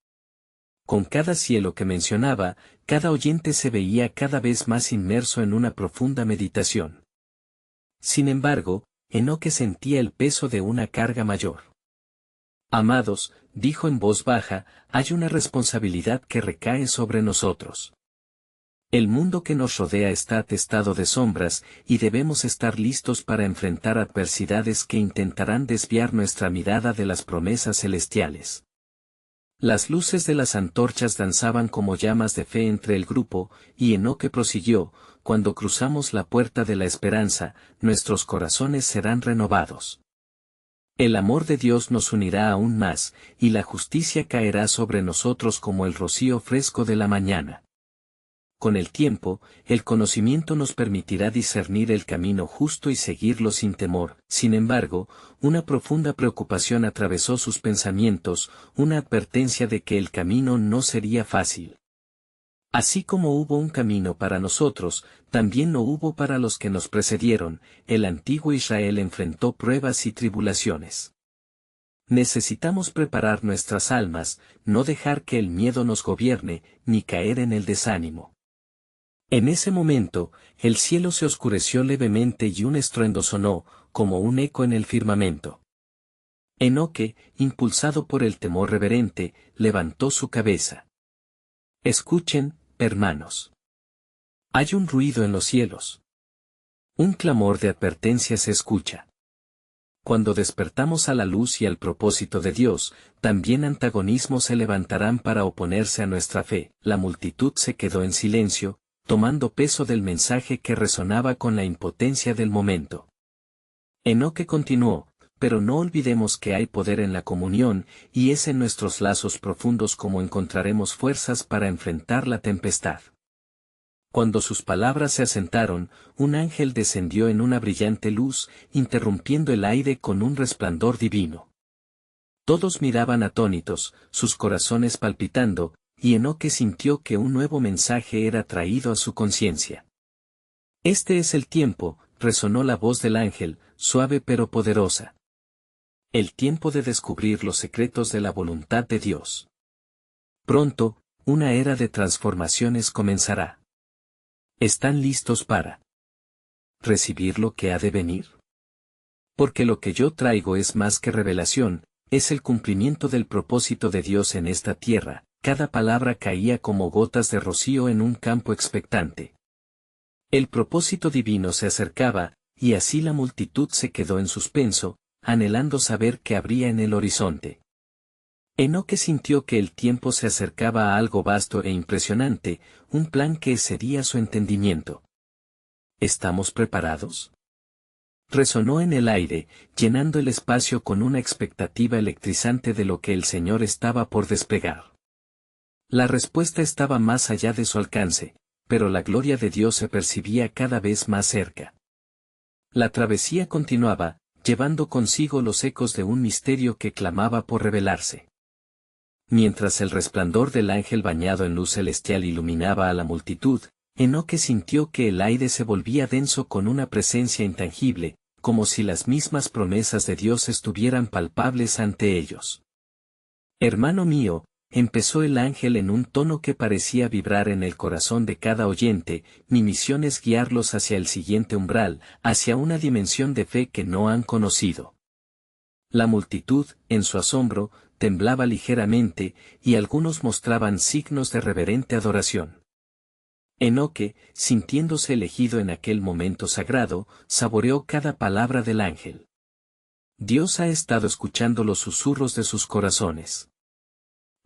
Con cada cielo que mencionaba, cada oyente se veía cada vez más inmerso en una profunda meditación. Sin embargo, Enoque sentía el peso de una carga mayor. Amados, dijo en voz baja, hay una responsabilidad que recae sobre nosotros. El mundo que nos rodea está atestado de sombras, y debemos estar listos para enfrentar adversidades que intentarán desviar nuestra mirada de las promesas celestiales. Las luces de las antorchas danzaban como llamas de fe entre el grupo, y Enoque prosiguió: cuando cruzamos la puerta de la esperanza, nuestros corazones serán renovados. El amor de Dios nos unirá aún más, y la justicia caerá sobre nosotros como el rocío fresco de la mañana. Con el tiempo, el conocimiento nos permitirá discernir el camino justo y seguirlo sin temor. Sin embargo, una profunda preocupación atravesó sus pensamientos, una advertencia de que el camino no sería fácil. Así como hubo un camino para nosotros, también lo hubo para los que nos precedieron. El antiguo Israel enfrentó pruebas y tribulaciones. Necesitamos preparar nuestras almas, no dejar que el miedo nos gobierne, ni caer en el desánimo. En ese momento, el cielo se oscureció levemente y un estruendo sonó, como un eco en el firmamento. Enoque, impulsado por el temor reverente, levantó su cabeza. Escuchen, hermanos. Hay un ruido en los cielos. Un clamor de advertencia se escucha. Cuando despertamos a la luz y al propósito de Dios, también antagonismos se levantarán para oponerse a nuestra fe. La multitud se quedó en silencio, tomando peso del mensaje que resonaba con la impotencia del momento. Enoque continuó: pero no olvidemos que hay poder en la comunión, y es en nuestros lazos profundos como encontraremos fuerzas para enfrentar la tempestad. Cuando sus palabras se asentaron, un ángel descendió en una brillante luz, interrumpiendo el aire con un resplandor divino. Todos miraban atónitos, sus corazones palpitando, y Enoque sintió que un nuevo mensaje era traído a su conciencia. Este es el tiempo, resonó la voz del ángel, suave pero poderosa. El tiempo de descubrir los secretos de la voluntad de Dios. Pronto, una era de transformaciones comenzará. ¿Están listos para recibir lo que ha de venir? Porque lo que yo traigo es más que revelación, es el cumplimiento del propósito de Dios en esta tierra. Cada palabra caía como gotas de rocío en un campo expectante. El propósito divino se acercaba, y así la multitud se quedó en suspenso, anhelando saber qué habría en el horizonte. Enoque sintió que el tiempo se acercaba a algo vasto e impresionante, un plan que excedía su entendimiento. ¿Estamos preparados? Resonó en el aire, llenando el espacio con una expectativa electrizante de lo que el Señor estaba por desplegar. La respuesta estaba más allá de su alcance, pero la gloria de Dios se percibía cada vez más cerca. La travesía continuaba, llevando consigo los ecos de un misterio que clamaba por revelarse. Mientras el resplandor del ángel bañado en luz celestial iluminaba a la multitud, Enoque sintió que el aire se volvía denso con una presencia intangible, como si las mismas promesas de Dios estuvieran palpables ante ellos. Hermano mío, empezó el ángel en un tono que parecía vibrar en el corazón de cada oyente, mi misión es guiarlos hacia el siguiente umbral, hacia una dimensión de fe que no han conocido. La multitud, en su asombro, temblaba ligeramente, y algunos mostraban signos de reverente adoración. Enoque, sintiéndose elegido en aquel momento sagrado, saboreó cada palabra del ángel. Dios ha estado escuchando los susurros de sus corazones.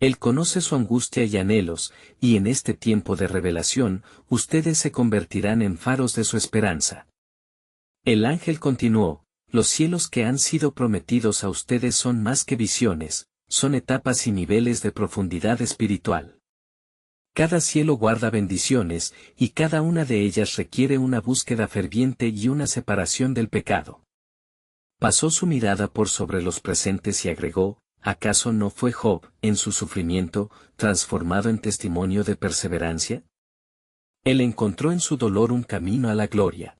Él conoce su angustia y anhelos, y en este tiempo de revelación, ustedes se convertirán en faros de su esperanza. El ángel continuó, los cielos que han sido prometidos a ustedes son más que visiones, son etapas y niveles de profundidad espiritual. Cada cielo guarda bendiciones, y cada una de ellas requiere una búsqueda ferviente y una separación del pecado. Pasó su mirada por sobre los presentes y agregó, ¿acaso no fue Job, en su sufrimiento, transformado en testimonio de perseverancia? Él encontró en su dolor un camino a la gloria.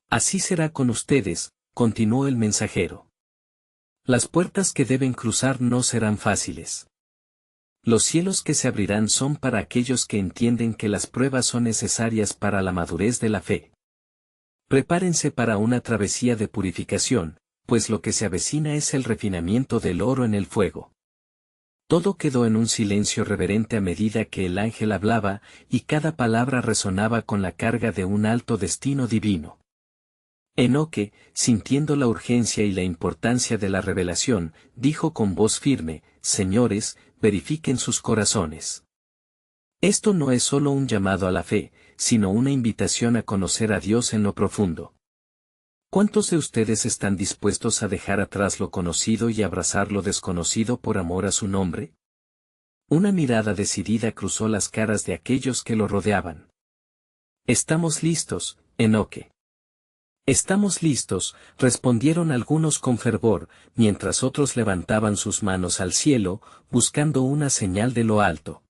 Así será con ustedes, continuó el mensajero. Las puertas que deben cruzar no serán fáciles. Los cielos que se abrirán son para aquellos que entienden que las pruebas son necesarias para la madurez de la fe. Prepárense para una travesía de purificación, pues lo que se avecina es el refinamiento del oro en el fuego. Todo quedó en un silencio reverente a medida que el ángel hablaba, y cada palabra resonaba con la carga de un alto destino divino. Enoque, sintiendo la urgencia y la importancia de la revelación, dijo con voz firme, Señores, verifiquen sus corazones. Esto no es solo un llamado a la fe, sino una invitación a conocer a Dios en lo profundo. ¿Cuántos de ustedes están dispuestos a dejar atrás lo conocido y abrazar lo desconocido por amor a su nombre? Una mirada decidida cruzó las caras de aquellos que lo rodeaban. Estamos listos, Enoque. Estamos listos, respondieron algunos con fervor, mientras otros levantaban sus manos al cielo, buscando una señal de lo alto.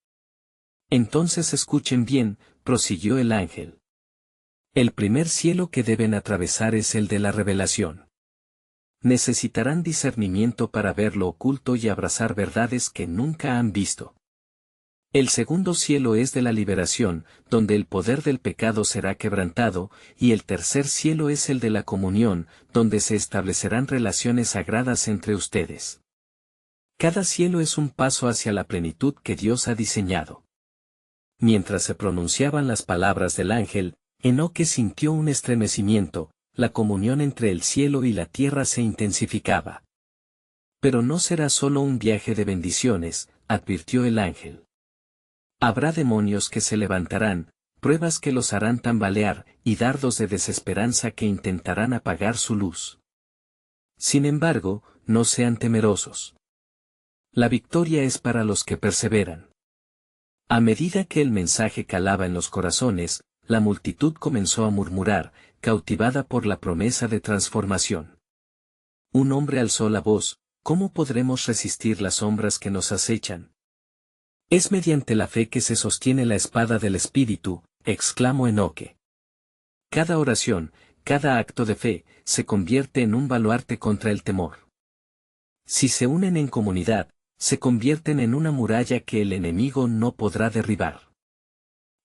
Entonces escuchen bien, prosiguió el ángel. El primer cielo que deben atravesar es el de la revelación. Necesitarán discernimiento para ver lo oculto y abrazar verdades que nunca han visto. El segundo cielo es de la liberación, donde el poder del pecado será quebrantado, y el tercer cielo es el de la comunión, donde se establecerán relaciones sagradas entre ustedes. Cada cielo es un paso hacia la plenitud que Dios ha diseñado. Mientras se pronunciaban las palabras del ángel, Enoque sintió un estremecimiento, la comunión entre el cielo y la tierra se intensificaba. Pero no será solo un viaje de bendiciones, advirtió el ángel. Habrá demonios que se levantarán, pruebas que los harán tambalear, y dardos de desesperanza que intentarán apagar su luz. Sin embargo, no sean temerosos. La victoria es para los que perseveran. A medida que el mensaje calaba en los corazones, la multitud comenzó a murmurar, cautivada por la promesa de transformación. Un hombre alzó la voz, ¿cómo podremos resistir las sombras que nos acechan? Es mediante la fe que se sostiene la espada del Espíritu, exclamó Enoque. Cada oración, cada acto de fe, se convierte en un baluarte contra el temor. Si se unen en comunidad, se convierten en una muralla que el enemigo no podrá derribar.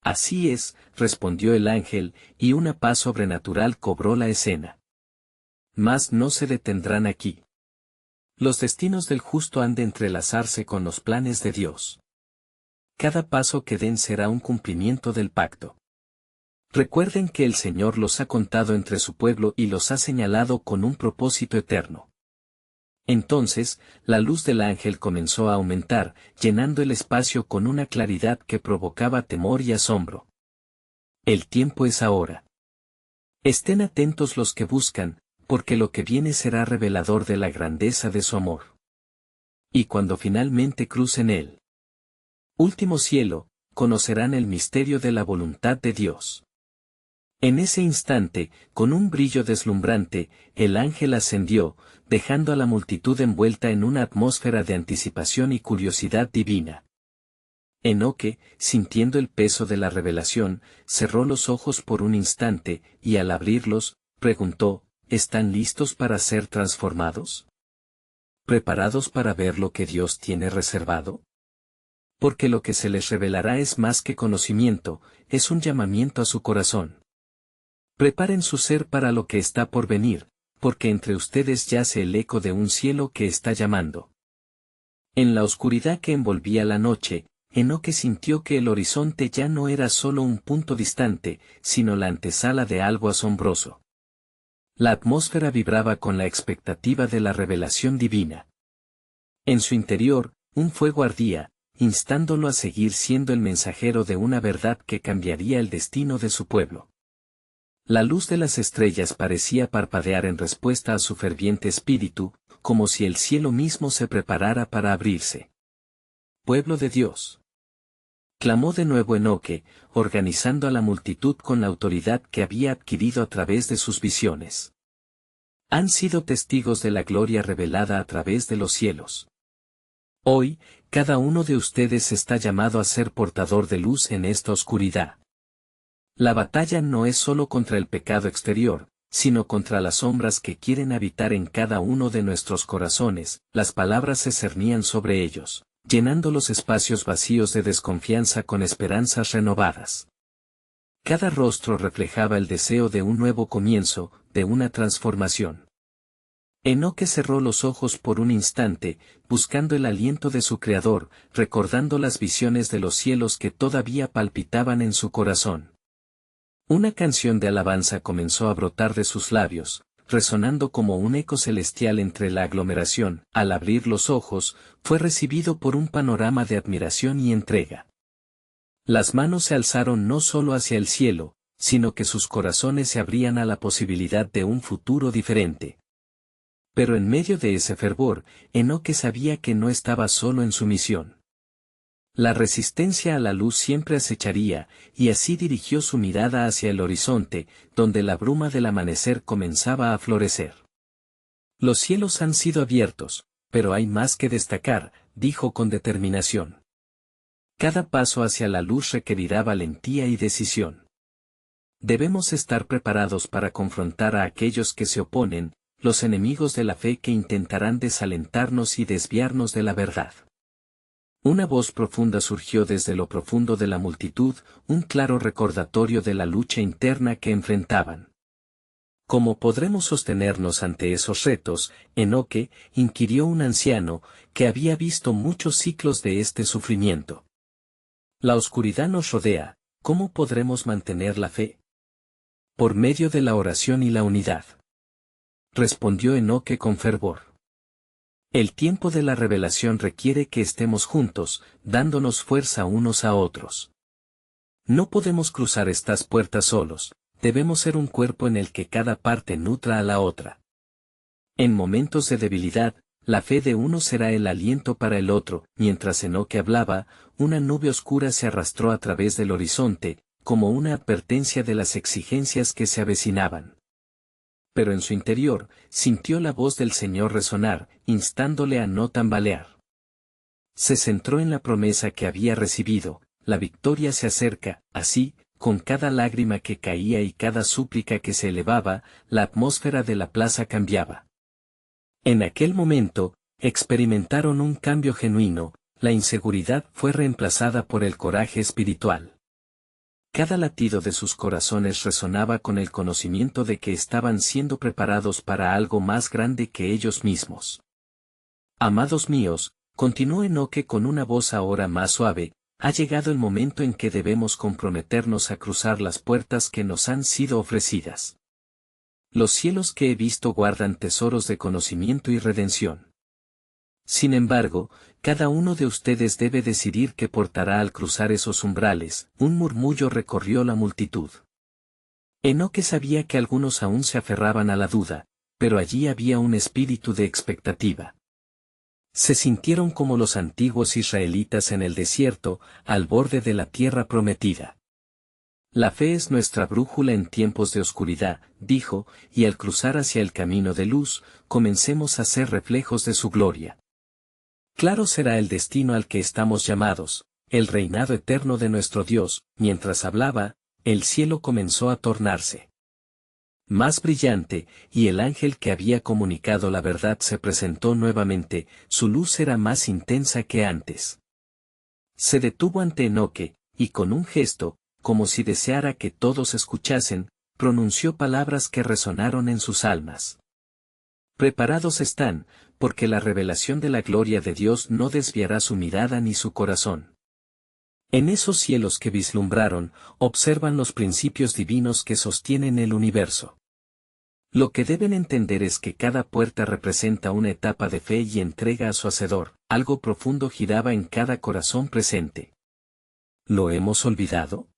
Así es, respondió el ángel, y una paz sobrenatural cobró la escena. Mas no se detendrán aquí. Los destinos del justo han de entrelazarse con los planes de Dios. Cada paso que den será un cumplimiento del pacto. Recuerden que el Señor los ha contado entre su pueblo y los ha señalado con un propósito eterno. Entonces, la luz del ángel comenzó a aumentar, llenando el espacio con una claridad que provocaba temor y asombro. El tiempo es ahora. Estén atentos los que buscan, porque lo que viene será revelador de la grandeza de su amor. Y cuando finalmente crucen el último cielo, conocerán el misterio de la voluntad de Dios. En ese instante, con un brillo deslumbrante, el ángel ascendió, dejando a la multitud envuelta en una atmósfera de anticipación y curiosidad divina. Enoque, sintiendo el peso de la revelación, cerró los ojos por un instante, y al abrirlos, preguntó, ¿están listos para ser transformados? ¿Preparados para ver lo que Dios tiene reservado? Porque lo que se les revelará es más que conocimiento, es un llamamiento a su corazón. Preparen su ser para lo que está por venir, porque entre ustedes yace el eco de un cielo que está llamando. En la oscuridad que envolvía la noche, Enoque sintió que el horizonte ya no era solo un punto distante, sino la antesala de algo asombroso. La atmósfera vibraba con la expectativa de la revelación divina. En su interior, un fuego ardía, instándolo a seguir siendo el mensajero de una verdad que cambiaría el destino de su pueblo. La luz de las estrellas parecía parpadear en respuesta a su ferviente espíritu, como si el cielo mismo se preparara para abrirse. Pueblo de Dios. Clamó de nuevo Enoque, organizando a la multitud con la autoridad que había adquirido a través de sus visiones. Han sido testigos de la gloria revelada a través de los cielos. Hoy, cada uno de ustedes está llamado a ser portador de luz en esta oscuridad. La batalla no es solo contra el pecado exterior, sino contra las sombras que quieren habitar en cada uno de nuestros corazones. Las palabras se cernían sobre ellos, llenando los espacios vacíos de desconfianza con esperanzas renovadas. Cada rostro reflejaba el deseo de un nuevo comienzo, de una transformación. Enoque cerró los ojos por un instante, buscando el aliento de su Creador, recordando las visiones de los cielos que todavía palpitaban en su corazón. Una canción de alabanza comenzó a brotar de sus labios, resonando como un eco celestial entre la aglomeración. Al abrir los ojos, fue recibido por un panorama de admiración y entrega. Las manos se alzaron no solo hacia el cielo, sino que sus corazones se abrían a la posibilidad de un futuro diferente. Pero en medio de ese fervor, Enoque sabía que no estaba solo en su misión. La resistencia a la luz siempre acecharía, y así dirigió su mirada hacia el horizonte, donde la bruma del amanecer comenzaba a florecer. Los cielos han sido abiertos, pero hay más que destacar, dijo con determinación. Cada paso hacia la luz requerirá valentía y decisión. Debemos estar preparados para confrontar a aquellos que se oponen, los enemigos de la fe que intentarán desalentarnos y desviarnos de la verdad. Una voz profunda surgió desde lo profundo de la multitud, un claro recordatorio de la lucha interna que enfrentaban. ¿Cómo podremos sostenernos ante esos retos, Enoque? Inquirió un anciano, que había visto muchos ciclos de este sufrimiento. La oscuridad nos rodea, ¿cómo podremos mantener la fe? Por medio de la oración y la unidad. Respondió Enoque con fervor. El tiempo de la revelación requiere que estemos juntos, dándonos fuerza unos a otros. No podemos cruzar estas puertas solos, debemos ser un cuerpo en el que cada parte nutra a la otra. En momentos de debilidad, la fe de uno será el aliento para el otro. Mientras Enoque hablaba, una nube oscura se arrastró a través del horizonte, como una advertencia de las exigencias que se avecinaban. Pero en su interior, sintió la voz del Señor resonar, instándole a no tambalear. Se centró en la promesa que había recibido, la victoria se acerca, así, con cada lágrima que caía y cada súplica que se elevaba, la atmósfera de la plaza cambiaba. En aquel momento, experimentaron un cambio genuino, la inseguridad fue reemplazada por el coraje espiritual. Cada latido de sus corazones resonaba con el conocimiento de que estaban siendo preparados para algo más grande que ellos mismos. Amados míos, continuó Enoque con una voz ahora más suave, ha llegado el momento en que debemos comprometernos a cruzar las puertas que nos han sido ofrecidas. Los cielos que he visto guardan tesoros de conocimiento y redención. Sin embargo, cada uno de ustedes debe decidir qué portará al cruzar esos umbrales. Un murmullo recorrió la multitud. Enoque sabía que algunos aún se aferraban a la duda, pero allí había un espíritu de expectativa. Se sintieron como los antiguos israelitas en el desierto, al borde de la tierra prometida. La fe es nuestra brújula en tiempos de oscuridad, dijo, y al cruzar hacia el camino de luz, comencemos a ser reflejos de su gloria. Claro será el destino al que estamos llamados, el reinado eterno de nuestro Dios. Mientras hablaba, el cielo comenzó a tornarse más brillante, y el ángel que había comunicado la verdad se presentó nuevamente, su luz era más intensa que antes. Se detuvo ante Enoque, y con un gesto, como si deseara que todos escuchasen, pronunció palabras que resonaron en sus almas. Preparados están, porque la revelación de la gloria de Dios no desviará su mirada ni su corazón. En esos cielos que vislumbraron, observan los principios divinos que sostienen el universo. Lo que deben entender es que cada puerta representa una etapa de fe y entrega a su Hacedor, algo profundo giraba en cada corazón presente. ¿Lo hemos olvidado?,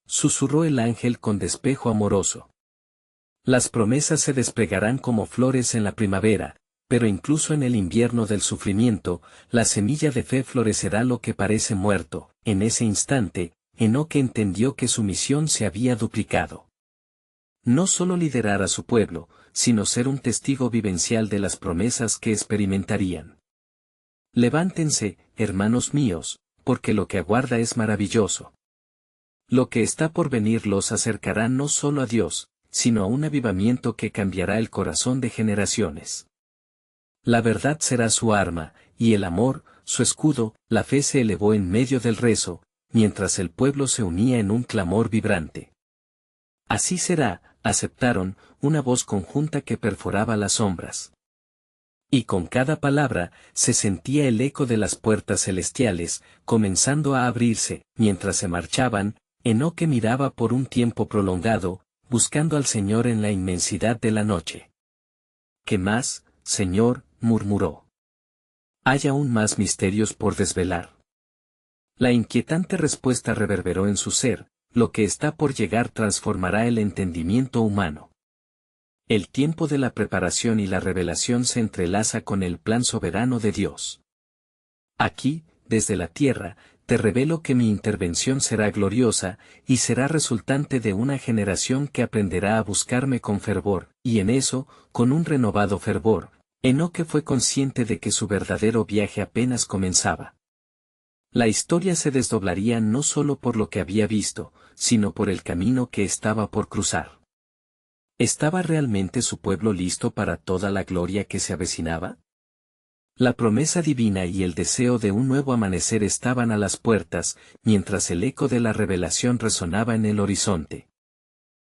susurró el ángel con despejo amoroso. Las promesas se desplegarán como flores en la primavera, pero incluso en el invierno del sufrimiento, la semilla de fe florecerá lo que parece muerto. En ese instante, Enoque entendió que su misión se había duplicado. No solo liderar a su pueblo, sino ser un testigo vivencial de las promesas que experimentarían. Levántense, hermanos míos, porque lo que aguarda es maravilloso. Lo que está por venir los acercará no solo a Dios, sino a un avivamiento que cambiará el corazón de generaciones. La verdad será su arma, y el amor, su escudo. La fe se elevó en medio del rezo, mientras el pueblo se unía en un clamor vibrante. Así será, aceptaron, una voz conjunta que perforaba las sombras. Y con cada palabra, se sentía el eco de las puertas celestiales, comenzando a abrirse. Mientras se marchaban, Enoque miraba por un tiempo prolongado, buscando al Señor en la inmensidad de la noche. ¿Qué más, Señor?, murmuró. Hay aún más misterios por desvelar. La inquietante respuesta reverberó en su ser, lo que está por llegar transformará el entendimiento humano. El tiempo de la preparación y la revelación se entrelaza con el plan soberano de Dios. Aquí, desde la tierra, te revelo que mi intervención será gloriosa, y será resultante de una generación que aprenderá a buscarme con fervor, y en eso, con un renovado fervor, Enoque fue consciente de que su verdadero viaje apenas comenzaba. La historia se desdoblaría no solo por lo que había visto, sino por el camino que estaba por cruzar. ¿Estaba realmente su pueblo listo para toda la gloria que se avecinaba? La promesa divina y el deseo de un nuevo amanecer estaban a las puertas, mientras el eco de la revelación resonaba en el horizonte.